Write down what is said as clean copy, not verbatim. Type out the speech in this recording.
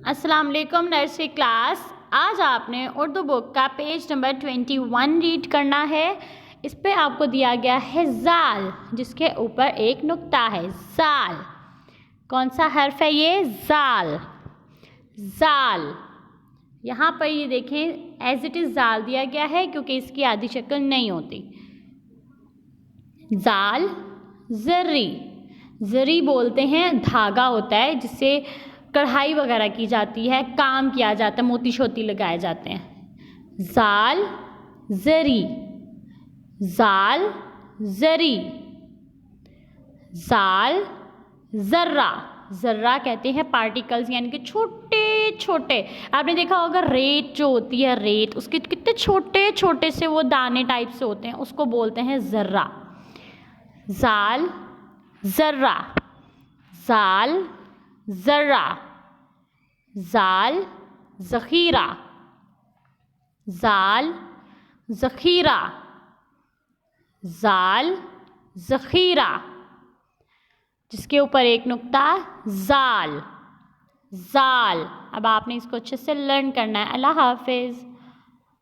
अस्सलाम वालेकुम nursery class. आज आपने उर्दू बुक का पेज नंबर 21 रीड करना है। इस पे आपको दिया गया है जाल, जिसके ऊपर एक नुक्ता है। जाल कौन सा हर्फ है? ये जाल। जाल यहाँ पर ये देखें एज इट इज़ जाल दिया गया है क्योंकि इसकी आधी शक्ल नहीं होती। जाल जरी, जरी बोलते हैं, धागा होता है जिससे कढ़ाई वगैरह की जाती है, काम किया जाता है, मोती शोती लगाए जाते हैं। जाल जरी, जाल जरी। जाल जर्रा, जर्रा कहते हैं पार्टिकल्स यानी कि छोटे छोटे। आपने देखा होगा रेत जो होती है, रेत उसके कितने छोटे छोटे से वो दाने टाइप से होते हैं, उसको बोलते हैं जर्रा। जाल जर्रा, जाल जर्रा। जाल ज़ख़ीरा, जाल ज़ख़ीरा, जाल ज़ख़ीरा, जिसके ऊपर एक नुक्ता, जाल। जाल। अब आपने इसको अच्छे से लर्न करना है। अल्लाह हाफ़िज़।